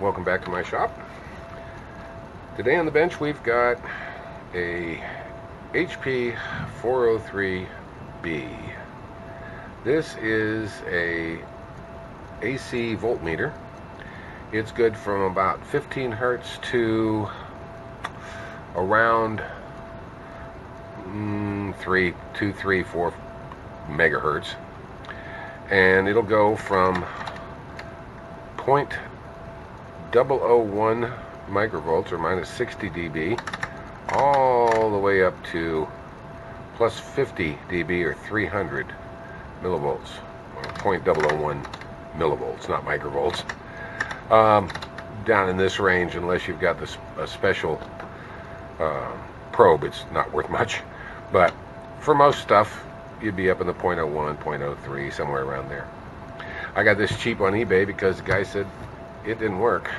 Welcome back to my shop. Today on the bench we've got a HP 403B. This is a AC voltmeter. It's good from about 15 hertz to around 3, 4 megahertz, and it'll go from 0.001 microvolts or minus 60 dB all the way up to plus 50 dB or 300 millivolts, or 0.001 millivolts, not microvolts. Down in this range, unless you've got a special probe, it's not worth much. But for most stuff, you'd be up in the 0.01, 0.03, somewhere around there. I got this cheap on eBay because the guy said it didn't work.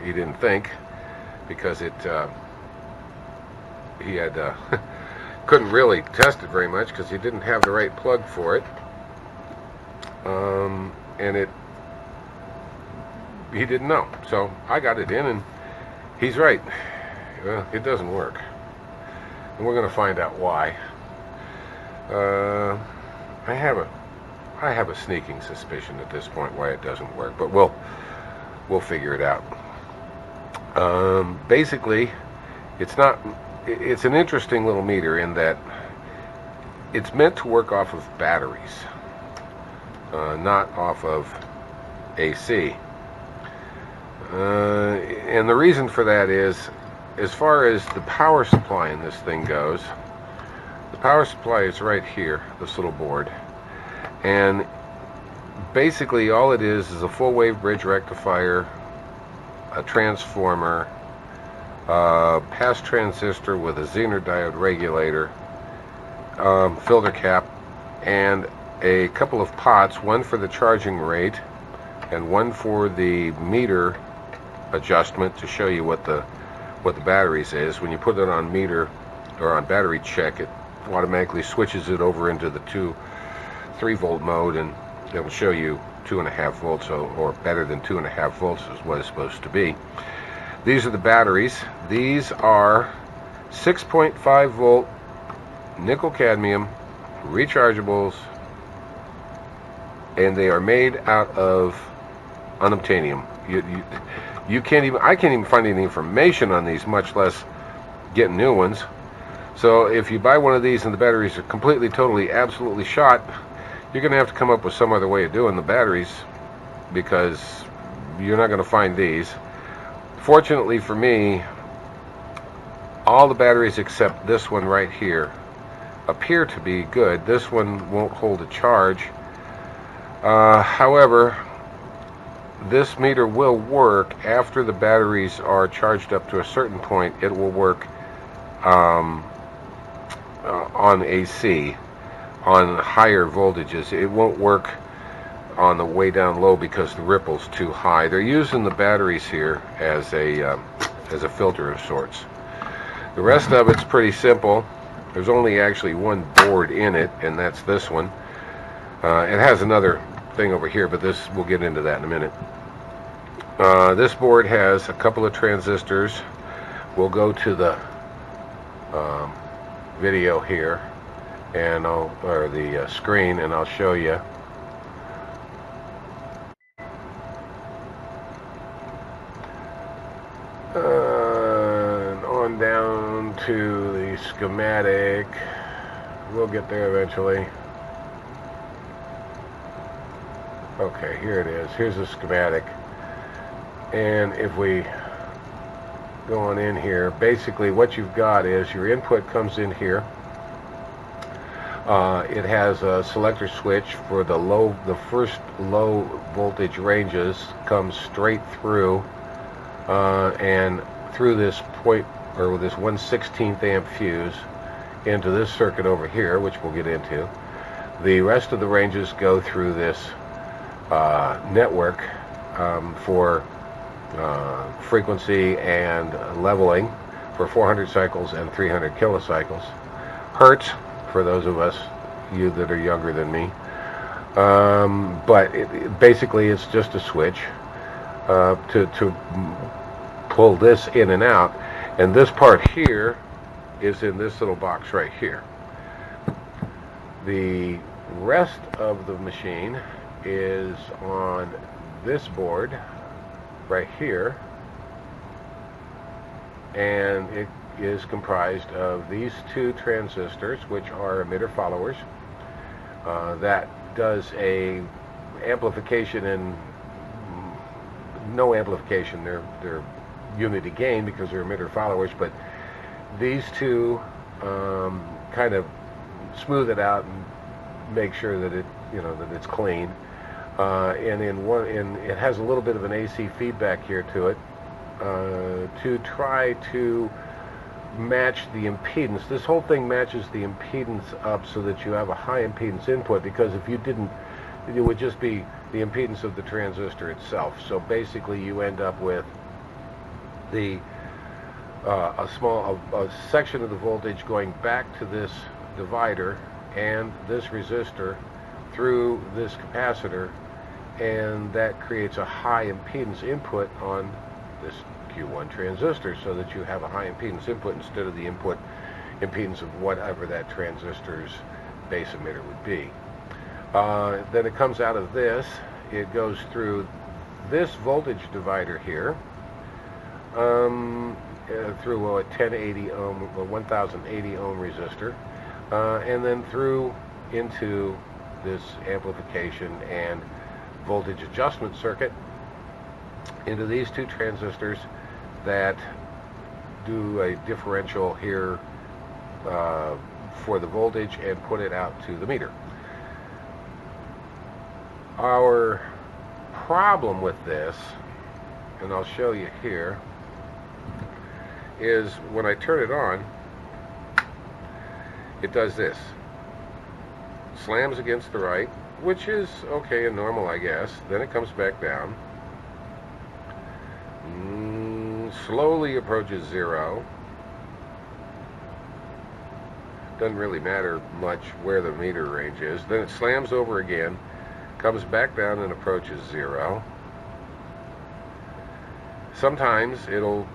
He didn't think, because he had couldn't really test it very much because he didn't have the right plug for it, and he didn't know. So I got it in, and he's right. It doesn't work, and we're going to find out why. I have a sneaking suspicion at this point why it doesn't work, but we'll figure it out. Basically, it's an interesting little meter in that it's meant to work off of batteries, not off of AC. And the reason for that is, as far as the power supply in this thing goes, the power supply is right here, this little board. And basically all it is a full wave bridge rectifier, a transformer, pass transistor with a Zener diode regulator, filter cap, and a couple of pots, one for the charging rate and one for the meter adjustment to show you what the batteries is. When you put it on meter or on battery check, it automatically switches it over into the 3 volt mode, and it'll show you 2.5 volts, or better than 2.5 volts is what it's supposed to be. These are the batteries. These are 6.5 volt nickel cadmium rechargeables, and they are made out of unobtainium. You can't even, I can't even find any information on these, much less get new ones. So if you buy one of these and the batteries are completely, totally, absolutely shot, you're going to have to come up with some other way of doing the batteries, because you're not going to find these. Fortunately for me, all the batteries except this one right here appear to be good. This one won't hold a charge. However, this meter will work after the batteries are charged up to a certain point. It will work on AC, on higher voltages. It won't work on the way down low because the ripple's too high. They're using the batteries here as a filter of sorts. The rest of it's pretty simple. There's only actually one board in it, and that's this one. It has another thing over here, but we'll get into that in a minute. This board has a couple of transistors. We'll go to the video here, and the screen, and I'll show you. And on down to the schematic. We'll get there eventually. Okay, here it is. Here's the schematic. And if we go on in here, basically what you've got is your input comes in here. It has a selector switch for the first low voltage ranges, comes straight through and through this point, or this 1/16th amp fuse, into this circuit over here, which we'll get into. The rest of the ranges go through this network for frequency and leveling for 400 cycles and 300 kilocycles. Hertz for those of you that are younger than me. But basically it's just a switch. to pull this in and out. And this part here is in this little box right here. The rest of the machine is on this board right here, and it is comprised of these two transistors, which are emitter followers. That does a amplification and no amplification. They're unity gain because they're emitter followers, but these two kind of smooth it out and make sure that that it's clean. And it has a little bit of an AC feedback here to it to try to match the impedance. This whole thing matches the impedance up so that you have a high impedance input, because if you didn't, it would just be the impedance of the transistor itself. So basically you end up with the a section of the voltage going back to this divider and this resistor through this capacitor, and that creates a high impedance input on this Q1 transistor, so that you have a high impedance input instead of the input impedance of whatever that transistor's base emitter would be. Then it comes out of this, it goes through this voltage divider here, through a 1080 ohm, a 1080 ohm resistor, and then through into this amplification and voltage adjustment circuit, into these two transistors that do a differential here for the voltage and put it out to the meter. Our problem with this, and I'll show you here, is when I turn it on, it does this. Slams against the right, which is okay and normal, I guess. Then it comes back down. Slowly approaches zero. Doesn't really matter much where the meter range is. Then it slams over again, comes back down and approaches zero. Sometimes it'll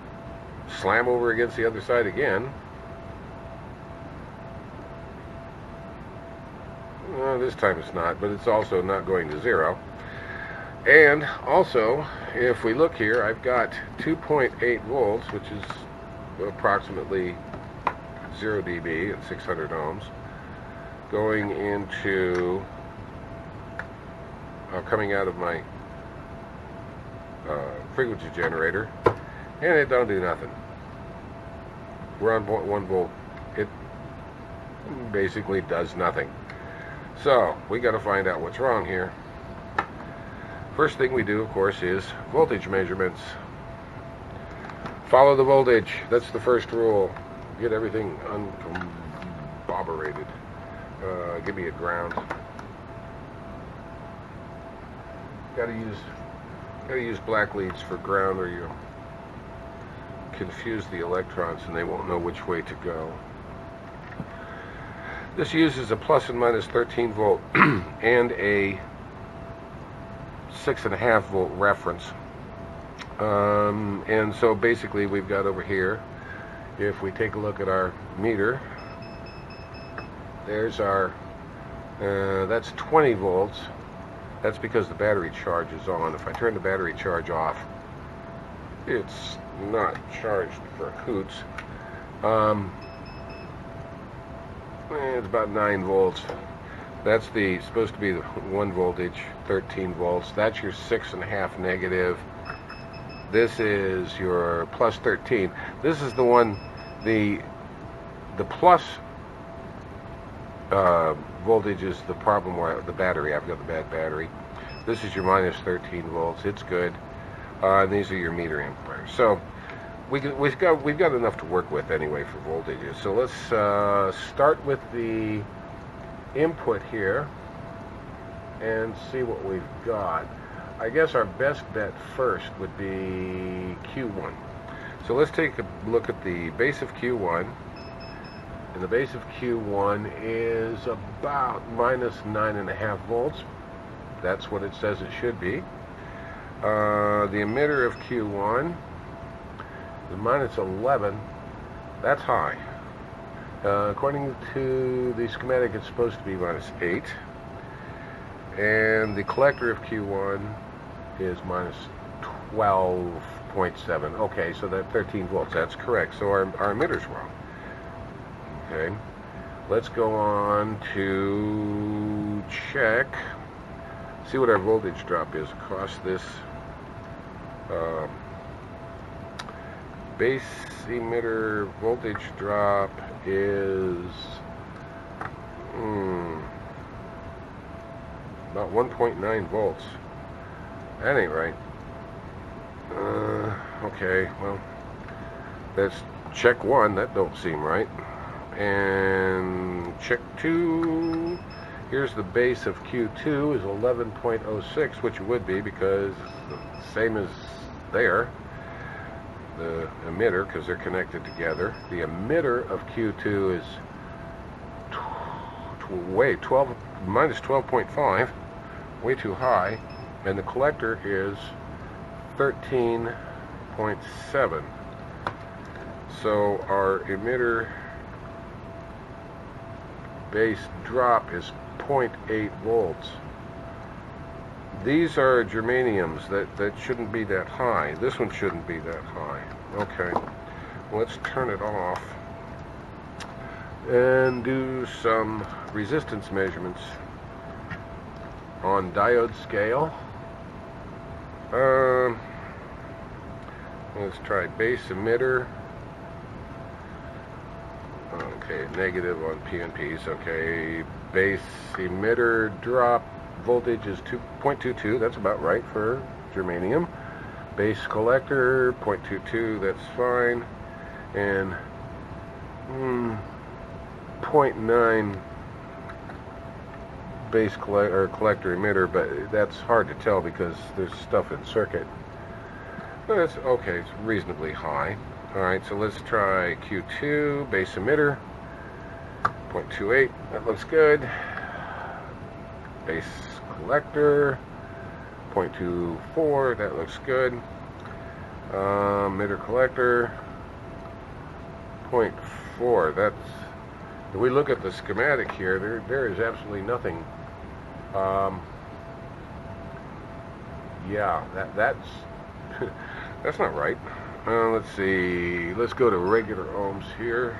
slam over against the other side again. Well, this time it's not, but it's also not going to zero. And also, if we look here, I've got 2.8 volts, which is approximately 0 dB at 600 ohms, going into, coming out of my frequency generator, and it don't do nothing. We're on 1 volt. It basically does nothing. So we got to find out what's wrong here. First thing we do, of course, is voltage measurements. Follow the voltage. That's the first rule. Get everything uncombobulated. Give me a ground. Gotta use black leads for ground, or you confuse the electrons and they won't know which way to go. This uses a plus and minus 13 volt and a 6.5 volt reference. And so basically we've got over here, if we take a look at our meter, there's our, that's 20 volts. That's because the battery charge is on. If I turn the battery charge off, it's not charged for hoots. It's about 9 volts. That's supposed to be the 1 voltage, 13 volts. That's your 6.5 negative. This is your plus 13. This is the one, the plus voltage is the problem where the battery, I've got the bad battery. This is your minus 13 volts. It's good. And these are your meter amplifiers. So we've got enough to work with anyway for voltages. So let's start with the input here and see what we've got. I guess our best bet first would be Q1. So let's take a look at the base of Q1. And the base of Q1 is about minus 9.5 volts. That's what it says it should be. The emitter of Q1 is minus 11. That's high. According to the schematic, it's supposed to be minus 8. And the collector of Q1 is minus 12.7. Okay, so that 13 volts, that's correct. So our emitter's wrong. Okay, let's go on to check, see what our voltage drop is across this base emitter. Voltage drop is about 1.9 volts. That ain't right. Okay, well, let's check 1. That don't seem right. And check 2. Here's the base of Q2 is 11.06, which it would be because the same as there, the emitter, because they're connected together. The emitter of Q2 is minus 12.5, way too high, and the collector is 13.7. So our emitter base drop is 0.8 volts. These are germaniums that shouldn't be that high. This one shouldn't be that high. Okay, let's turn it off and do some resistance measurements on diode scale. Let's try base emitter. Okay, negative on PNPs. Okay, base emitter drop voltage is 2.22. That's about right for germanium. Base collector 0.22. That's fine. And 0.9 base collector emitter, but that's hard to tell because there's stuff in circuit. But that's okay. It's reasonably high. All right, so let's try Q2 base emitter 0.28. That looks good. Base collector 0.24. That looks good. Emitter collector 0.4. That's, if we look at the schematic here, there is absolutely nothing. Yeah, that's that's not right. Let's see. Let's go to regular ohms here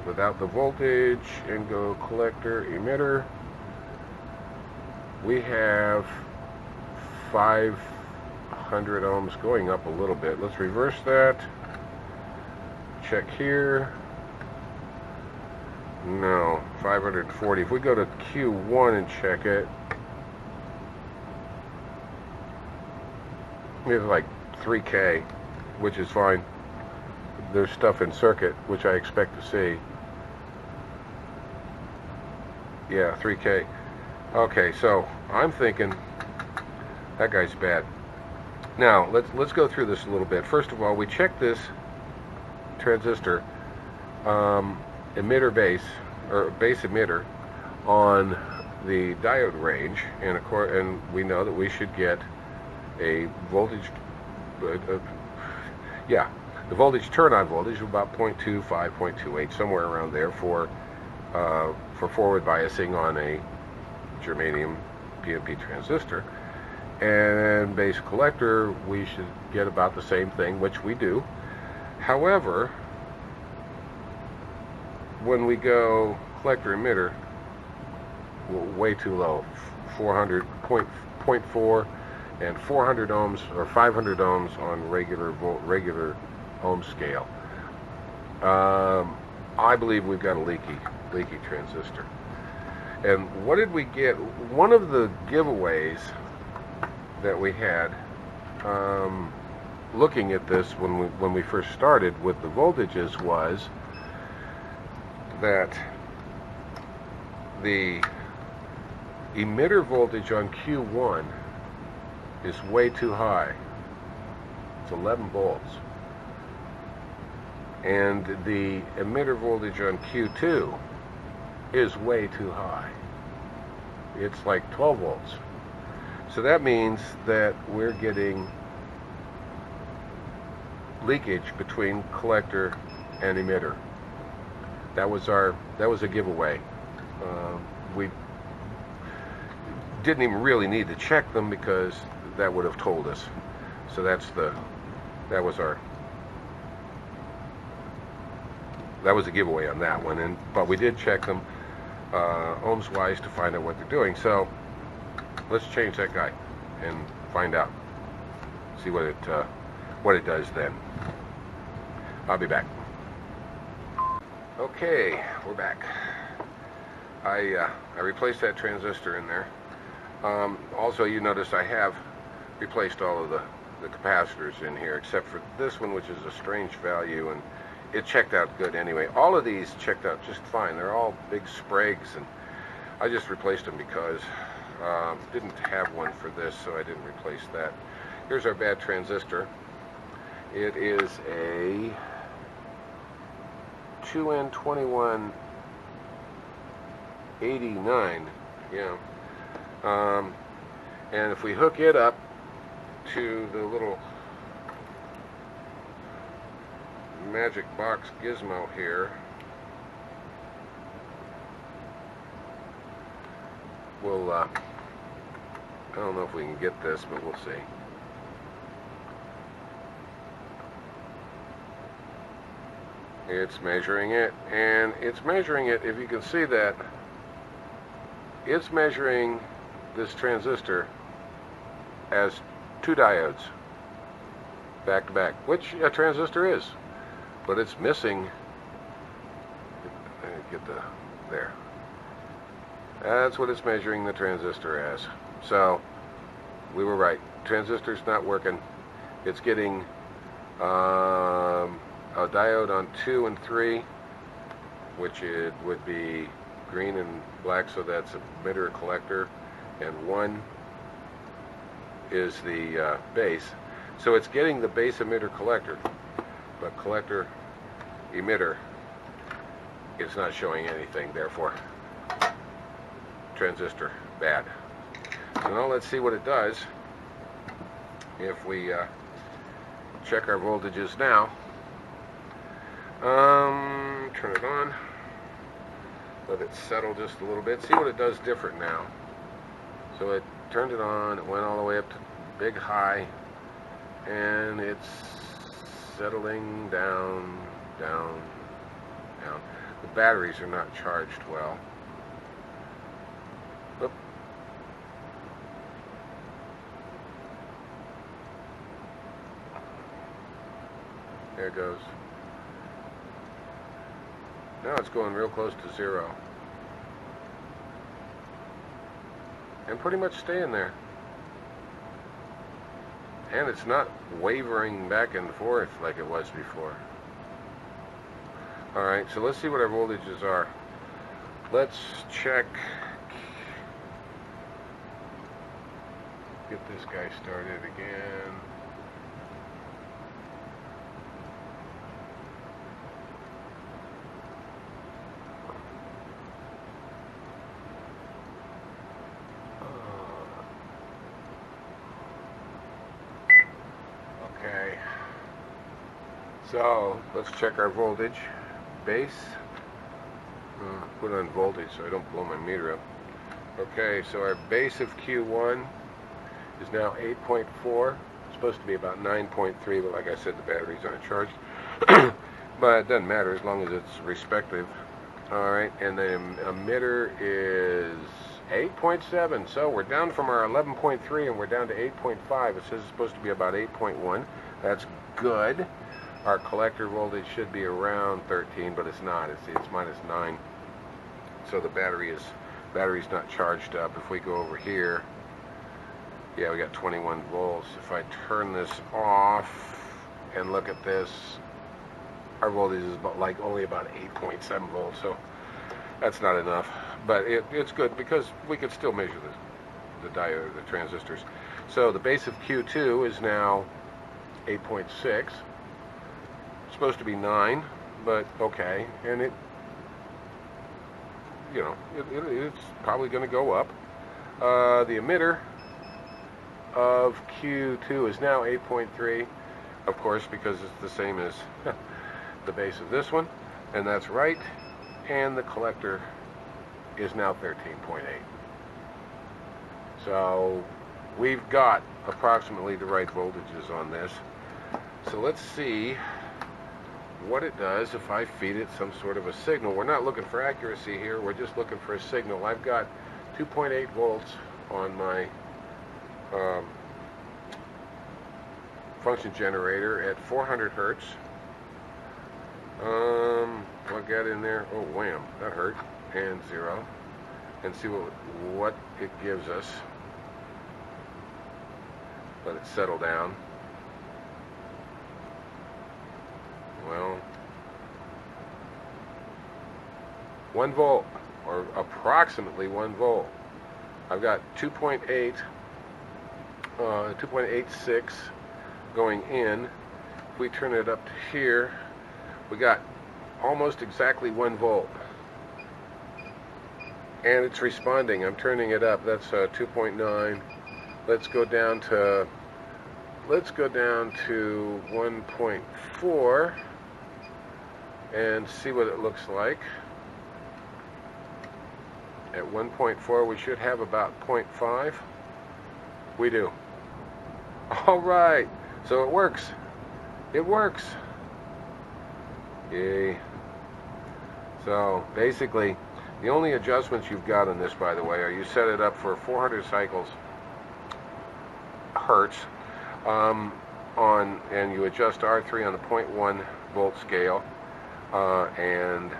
without the voltage and go collector emitter. We have 500 ohms going up a little bit. Let's reverse that. Check here. No, 540. If we go to Q1 and check it, we have like 3K, which is fine. There's stuff in circuit, which I expect to see. Yeah, 3K. Okay, so I'm thinking that guy's bad. Now let's go through this a little bit. First of all, we check this transistor emitter base, or base emitter, on the diode range, and we know that we should get a voltage. Yeah, the voltage turn-on voltage of about 0.25, 0.28, somewhere around there for forward biasing on a germanium PNP transistor. And base collector, we should get about the same thing, which we do. However, when we go collector emitter, way too low, 0.4 and 400 ohms or 500 ohms on regular ohm scale. I believe we've got a leaky transistor. And what did we get? One of the giveaways that we had, looking at this when we first started with the voltages, was that the emitter voltage on Q1 is way too high. It's 11 volts. And the emitter voltage on Q2 is way too high. It's like 12 volts. So that means that we're getting leakage between collector and emitter. That was a giveaway. We didn't even really need to check them because that would have told us. So that was a giveaway on that one. But we did check them ohms wise to find out what they're doing. So let's change that guy and find out. See what it does then. I'll be back. Okay, we're back. I replaced that transistor in there. Also, you notice I have replaced all of the capacitors in here, except for this one, which is a strange value, and it checked out good anyway. All of these checked out just fine. They're all big sprays, and I just replaced them because didn't have one for this, so I didn't replace that. Here's our bad transistor. It is a 2N2189, yeah. And if we hook it up to the little magic box gizmo here, we'll, I don't know if we can get this, but we'll see. It's measuring it, and it's measuring it, if you can see that, it's measuring this transistor as two diodes back to back, which a transistor is, but it's missing. Get there. That's what it's measuring the transistor as. So we were right. Transistor's not working. It's getting a diode on 2 and 3, which it would be green and black, so that's emitter collector, and 1 is the base. So it's getting the base emitter collector, but collector emitter is not showing anything, therefore transistor bad. So now let's see what it does if we check our voltages now. Turn it on, let it settle just a little bit, see what it does different now. So it turned it on, it went all the way up to big high, and it's settling down, down, down. The batteries are not charged well. Oop. There it goes. Now it's going real close to 0. And pretty much staying there. And it's not wavering back and forth like it was before. Alright, so let's see what our voltages are. Let's check. Get this guy started again. Okay, so let's check our voltage. Base, put on voltage so I don't blow my meter up. Okay, so our base of Q1 is now 8.4. It's supposed to be about 9.3, but like I said, the batteries aren't charged. But it doesn't matter as long as it's respective. Alright, and the emitter is 8.7, so we're down from our 11.3 and we're down to 8.5. It says it's supposed to be about 8.1. That's good. Our collector voltage should be around 13, but it's not. It's minus 9. So the battery's not charged up. If we go over here, yeah, we got 21 volts. If I turn this off and look at this, our voltage is only about 8.7 volts. So that's not enough, but it's good because we could still measure the diode, the transistors. So the base of Q2 is now 8.6. Supposed to be 9, but okay, and it's probably going to go up. The emitter of Q2 is now 8.3. of course, because it's the same as the base of this one, and that's right, and the collector is now 13.8. So we've got approximately the right voltages on this. So let's see what it does if I feed it some sort of a signal. We're not looking for accuracy here, we're just looking for a signal. I've got 2.8 volts on my function generator at 400 hertz. Plug that in there. Oh, wham, that hurt. And 0. And see what it gives us. Let it settle down. Well, 1 volt, or approximately 1 volt. I've got 2.86 going in. If we turn it up to here, we got almost exactly 1 volt. And it's responding. I'm turning it up. That's 2.9. Let's go down to 1.4 and see what it looks like. At 1.4 we should have about 0.5. We do. All right. So it works. It works. Yay. So basically, the only adjustments you've got on this, by the way, are you set it up for 400 cycles hertz and you adjust R3 on the 0.1 volt scale, and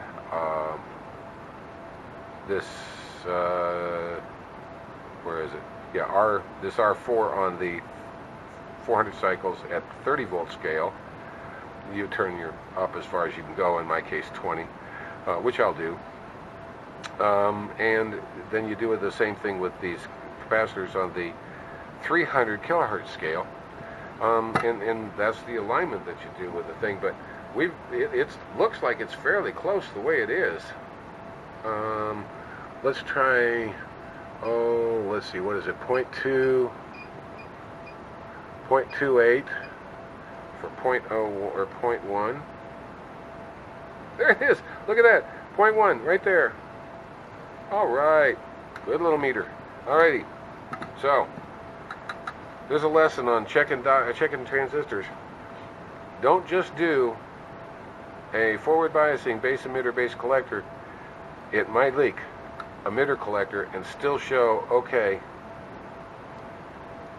this where is it? Yeah, this R4 on the 400 cycles at 30 volt scale. You turn your up as far as you can go, in my case 20, which I'll do. And then you do the same thing with these capacitors on the 300 kilohertz scale, and that's the alignment that you do with the thing. But it looks like it's fairly close the way it is. Let's try. Oh, let's see. What is it? 0.2, 0.28 for 0.0 or 0.1. There it is. Look at that. 0.1 right there. All right. Good little meter. Alrighty. So there's a lesson on checking transistors. Don't just do a forward biasing base emitter base collector. It might leak emitter collector and still show okay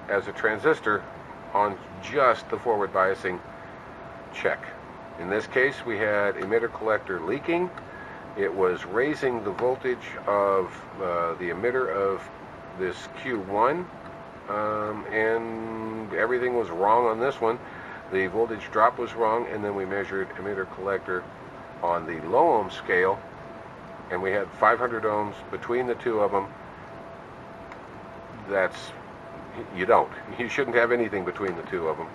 as a transistor on just the forward biasing check. In this case, we had emitter collector leaking. It was raising the voltage of the emitter of this Q1, and everything was wrong on this one. The voltage drop was wrong, and then we measured emitter collector on the low ohm scale, and we had 500 ohms between the two of them. You shouldn't have anything between the two of them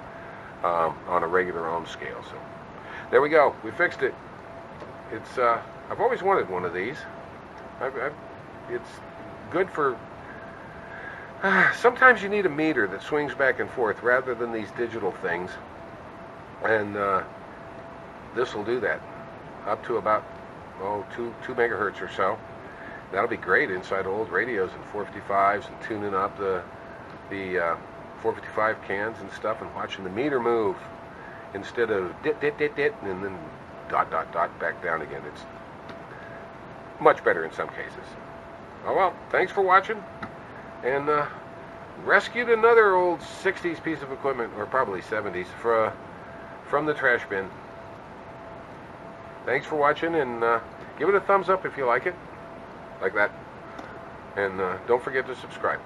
on a regular ohm scale. So there we go. We fixed it. It's I've always wanted one of these. It's good for. Sometimes you need a meter that swings back and forth rather than these digital things, and this will do that up to about 2 megahertz or so. That'll be great inside old radios and 455s and tuning up the 455 cans and stuff and watching the meter move instead of dit dit dit dit and then dot dot dot back down again. It's much better in some cases. Oh well, thanks for watching, and rescued another old 60s piece of equipment, or probably 70s, from the trash bin. Thanks for watching, and give it a thumbs up if you like it, like that, and don't forget to subscribe.